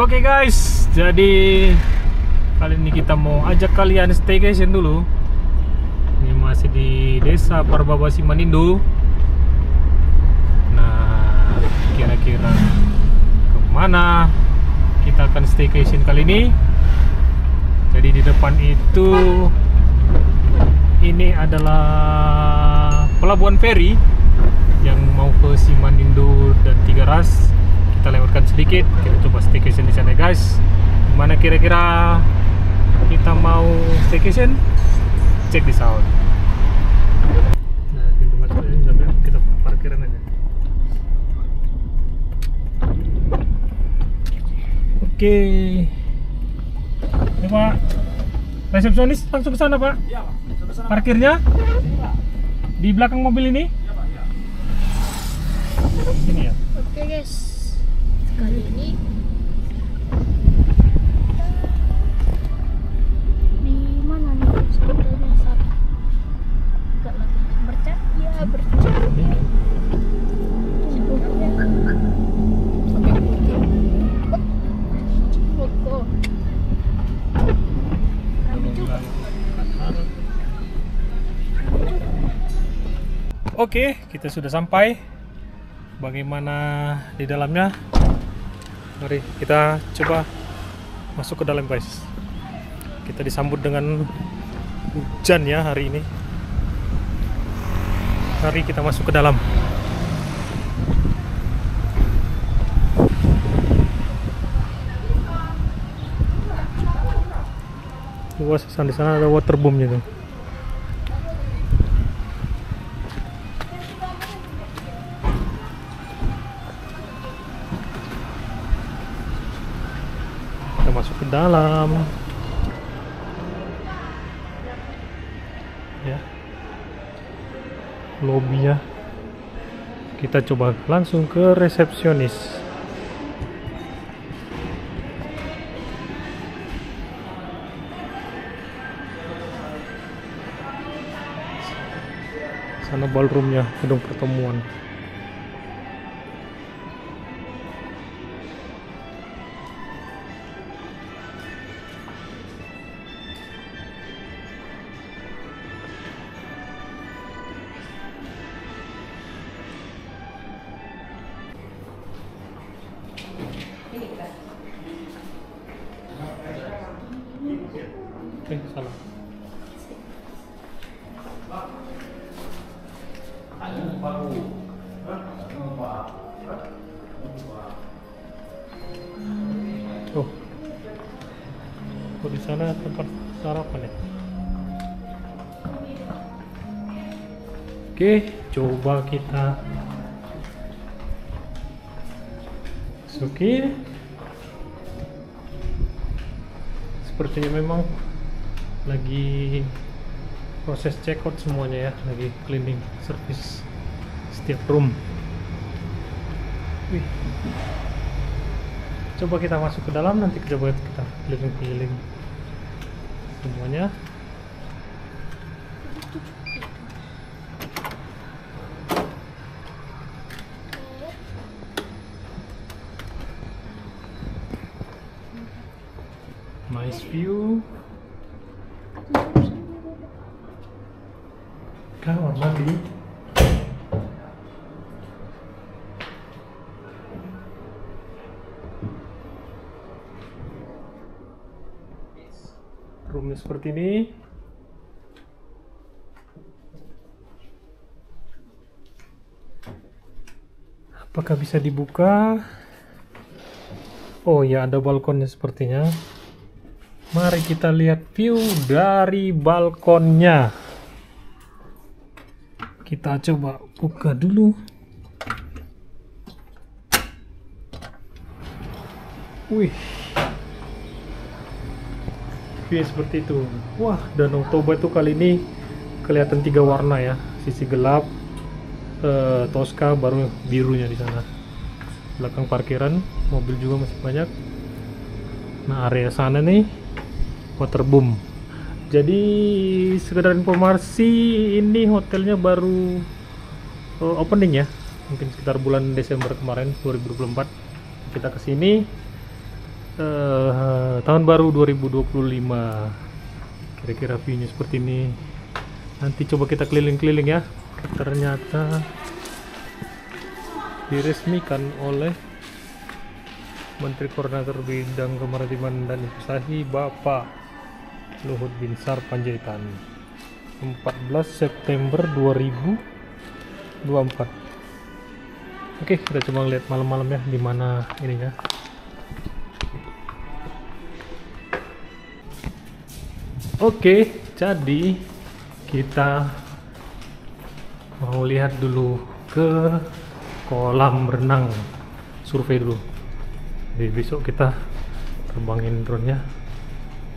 Oke guys, jadi kali ini kita mau ajak kalian staycation dulu. Ini masih di desa Parbabasi Manindo. Nah, kira-kira kemana kita akan staycation kali ini? Jadi di depan itu ini adalah pelabuhan feri yang mau ke Simanindo dan Tiga Ras. Kita lewatkan sedikit, kita coba staycation di sana guys. Gimana kira-kira kita mau staycation? Check this out. Nah, pintu masuknya sampai kita parkiran aja. Oke. Ini Pak, resepsionis langsung ke sana Pak. Iya Pak. Sana, Parkirnya di belakang mobil ini. Iya Pak. Iya. Sini ya. Oke guys, kali ini di mana nih sebetulnya saat agak lagi bercat ya bercat sebelumnya sampai di Bogor. Rame juga. Oke, kita sudah sampai. Bagaimana di dalamnya? Mari kita coba masuk ke dalam guys. Kita disambut dengan hujan ya hari ini. Mari kita masuk ke dalam. Luas di sana ada waterboomnya tuh. Kita masuk ke dalam ya, lobbynya. Kita coba langsung ke resepsionis. Sana ballroomnya, gedung pertemuan. Salah. Oh, di sana tempat sarapan ya. Oke, coba kita masukin. Sepertinya memang lagi proses check out semuanya ya, lagi cleaning service setiap room. Wih. Coba kita masuk ke dalam, nanti coba kita keliling-keliling semuanya. Nice view. Kamar mandi. Roomnya seperti ini. Apakah bisa dibuka? Oh ya, ada balkonnya sepertinya. Mari kita lihat view dari balkonnya. Kita coba buka dulu. Wih, view seperti itu. Wah, Danau Toba itu kali ini kelihatan 3 warna ya. Sisi gelap, Tosca, baru birunya di sana. Belakang parkiran, mobil juga masih banyak. Nah, area sana nih waterboom. Jadi sekedar informasi, ini hotelnya baru opening ya, mungkin sekitar bulan Desember kemarin 2024 kita kesini. tahun baru 2025. Kira-kira view-nya seperti ini. Nanti coba kita keliling-keliling ya. Ternyata diresmikan oleh Menteri Koordinator Bidang Kemaritiman dan Investasi Bapak Luhut Binsar Panjaitan. 14 September 2024. Oke, kita coba lihat malam-malam ya di mana ininya. Oke, jadi kita mau lihat dulu ke kolam renang, survei dulu. Jadi besok kita terbangin drone-nya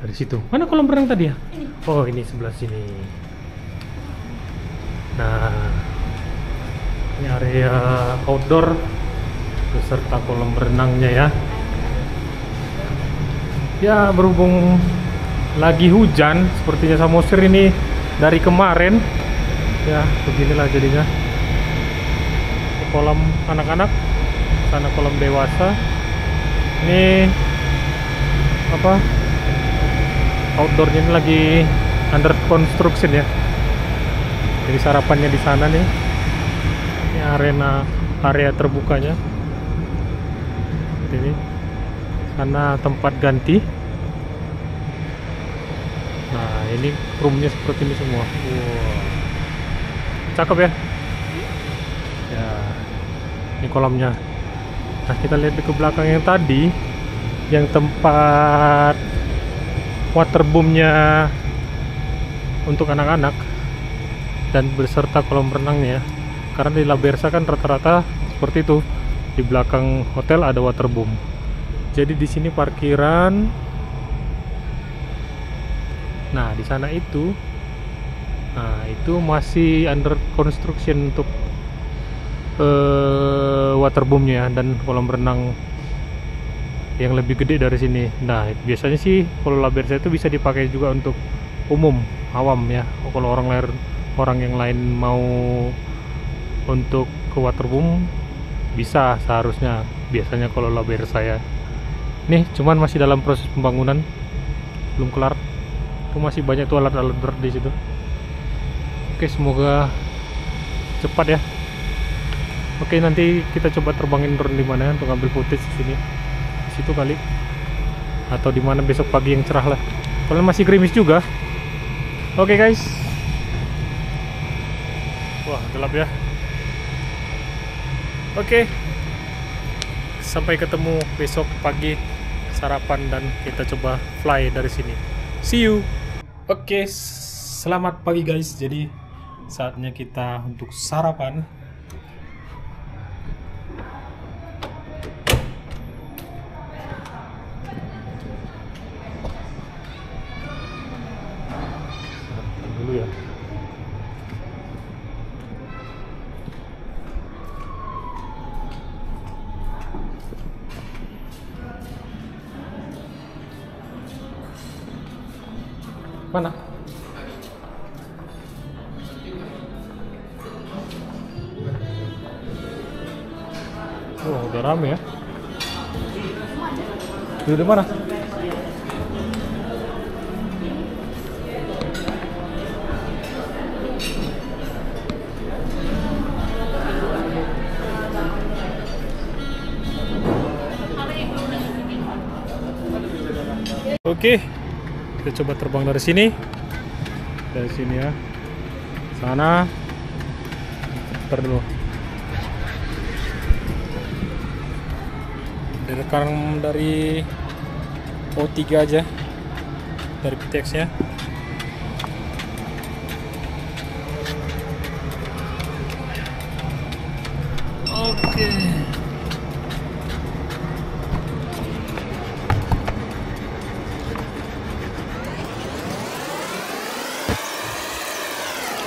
dari situ. Mana kolam renang tadi ya? Oh, ini sebelah sini. Nah, ini area outdoor beserta kolam renangnya ya. Ya, berhubung lagi hujan sepertinya Samosir ini dari kemarin ya, beginilah jadinya. Ini kolam anak-anak, sana kolam dewasa. Ini apa, outdoornya ini lagi under construction ya. Jadi sarapannya di sana nih. Ini area terbukanya. Ini sana tempat ganti. Nah, ini roomnya seperti ini semua. Wow. Cakep ya? Ya, ini kolamnya. Nah, kita lihat ke belakang yang tadi, yang tempat waterboomnya untuk anak-anak dan beserta kolam renangnya. Karena di La Bersa kan rata-rata seperti itu. Di belakang hotel ada waterboom. Jadi di sini parkiran. Nah, di sana itu, nah itu masih under construction untuk waterboomnya dan kolam renang yang lebih gede dari sini. Nah, biasanya sih kalau La Bersa itu bisa dipakai juga untuk umum, awam ya. Kalau orang yang lain mau untuk ke waterboom bisa seharusnya. Biasanya kalau La Bersa ya. Nih, cuman masih dalam proses pembangunan, belum kelar. Itu masih banyak tuh alat-alat berat di situ. Oke, semoga cepat ya. Oke, nanti kita coba terbangin drone di mana untuk ambil footage di sini. Di situ kali. Atau di mana besok pagi yang cerah lah. Soalnya masih gerimis juga. Oke, guys. Wah, gelap ya. Oke. Sampai ketemu besok pagi sarapan dan kita coba fly dari sini. See you. Oke, selamat pagi guys. Jadi saatnya kita untuk sarapan. Sarapan dulu ya. Mana? Oh, udah rame ya. Di mana? Oke. Kita coba terbang dari sini ya, sana. Ntar dulu. Direkam dari O3 aja, dari PTX nya. Oke.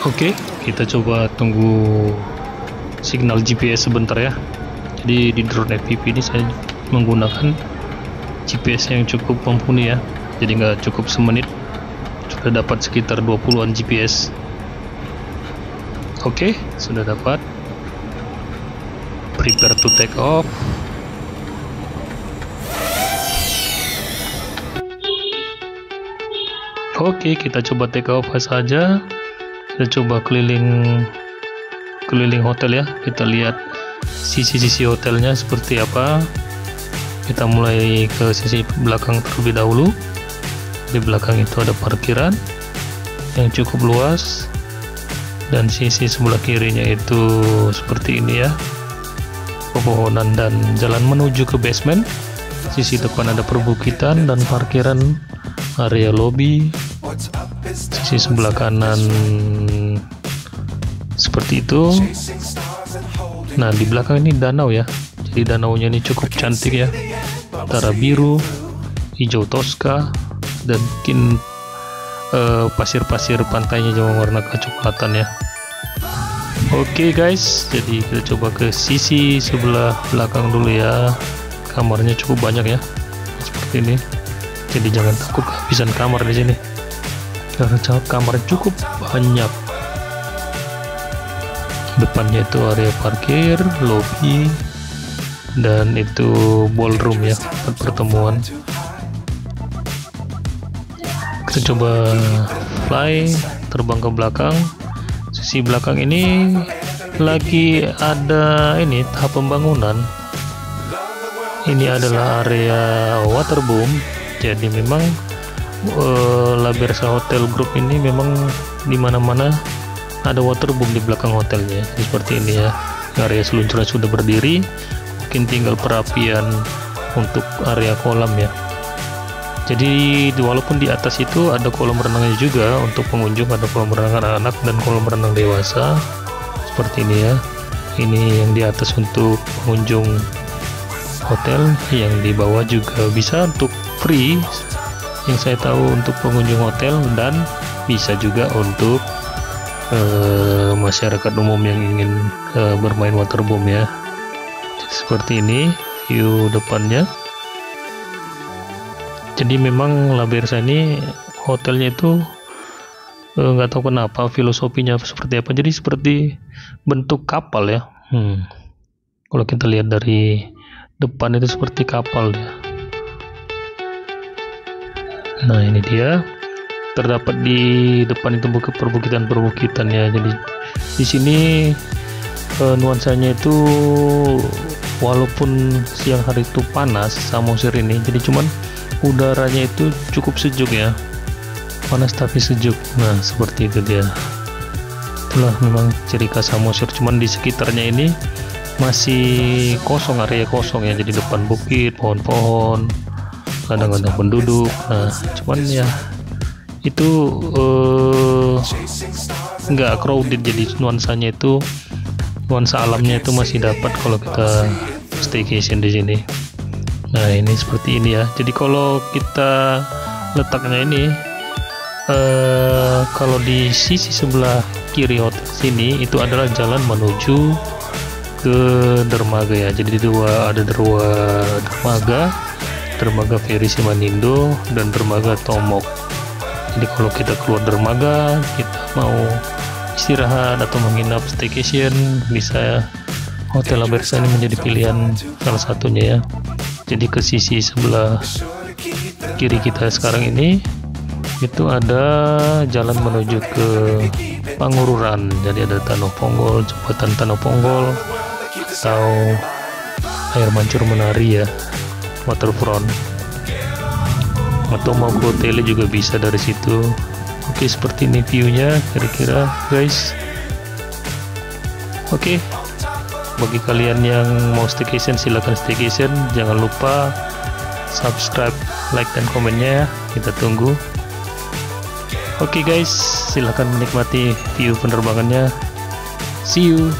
Oke, kita coba tunggu signal GPS sebentar ya. Jadi di drone FPV ini saya menggunakan GPS yang cukup mumpuni ya. Jadi nggak cukup semenit, sudah dapat sekitar 20-an GPS. Oke, sudah dapat. Prepare to take off. Oke, kita coba take off saja. Kita coba keliling hotel ya. Kita lihat sisi-sisi hotelnya seperti apa. Kita mulai ke sisi belakang terlebih dahulu. Di belakang itu ada parkiran yang cukup luas, dan sisi sebelah kirinya itu seperti ini ya, pepohonan dan jalan menuju ke basement. Sisi depan ada perbukitan dan parkiran, area lobby. Sisi sebelah kanan seperti itu. Nah, di belakang ini danau ya, jadi danaunya ini cukup cantik ya, antara biru, hijau Tosca, dan mungkin pasir-pasir pantainya juga warna kecoklatan ya. Oke guys, jadi kita coba ke sisi sebelah belakang dulu ya. Kamarnya cukup banyak ya, seperti ini. Jadi jangan takut kehabisan kamar di sini, karena kamar cukup banyak. Depannya itu area parkir, lobby, dan itu ballroom ya, tempat pertemuan. Kita coba terbang ke belakang. Sisi belakang ini lagi ada ini tahap pembangunan. Ini adalah area waterboom. Jadi memang La Bersa Hotel Group ini memang dimana-mana ada waterboom di belakang hotelnya. Jadi seperti ini ya. Area seluncuran sudah berdiri. Mungkin tinggal perapian untuk area kolam ya. Jadi walaupun di atas itu ada kolam renangnya juga untuk pengunjung, ada kolam renang anak-anak dan kolam renang dewasa seperti ini ya. Ini yang di atas untuk pengunjung hotel, yang di bawah juga bisa untuk free yang saya tahu untuk pengunjung hotel, dan bisa juga untuk masyarakat umum yang ingin bermain waterboom ya. Jadi seperti ini view depannya. Jadi memang La Bersa ini hotelnya itu nggak tahu kenapa filosofinya seperti apa, jadi seperti bentuk kapal ya. Kalau kita lihat dari depan itu seperti kapal ya. Nah, ini dia, terdapat di depan itu perbukitan ya. Jadi di sini nuansanya itu walaupun siang hari itu panas Samosir ini, jadi cuman udaranya itu cukup sejuk ya, panas tapi sejuk. Nah, seperti itu dia. Itulah memang ciri khas Samosir. Cuman di sekitarnya ini masih kosong, area kosong ya. Jadi depan bukit, pohon-pohon, kadang-kadang penduduk. Nah, cuman ya itu nggak crowded, jadi nuansanya itu, nuansa alamnya itu masih dapat kalau kita staycation di sini. Nah, ini seperti ini ya. Jadi kalau kita letaknya ini kalau di sisi sebelah kiri hotel sini itu adalah jalan menuju ke dermaga ya. Jadi ada dua dermaga Ferry Simanindo dan dermaga Tomok. Jadi kalau kita keluar dermaga, kita mau istirahat atau menginap staycation, bisa Hotel La Bersa ini menjadi pilihan salah satunya ya. Jadi ke sisi sebelah kiri kita sekarang ini itu ada jalan menuju ke Pangururan. Jadi ada Tanah Ponggol, jembatan Tanah Ponggol, atau air mancur menari ya, waterfront, atau mau ke hotel juga bisa dari situ. Oke, seperti ini viewnya kira-kira guys. Oke, bagi kalian yang mau staycation, silakan staycation. Jangan lupa subscribe, like, dan komennya ya. Kita tunggu. Oke guys, silakan menikmati view penerbangannya. See you.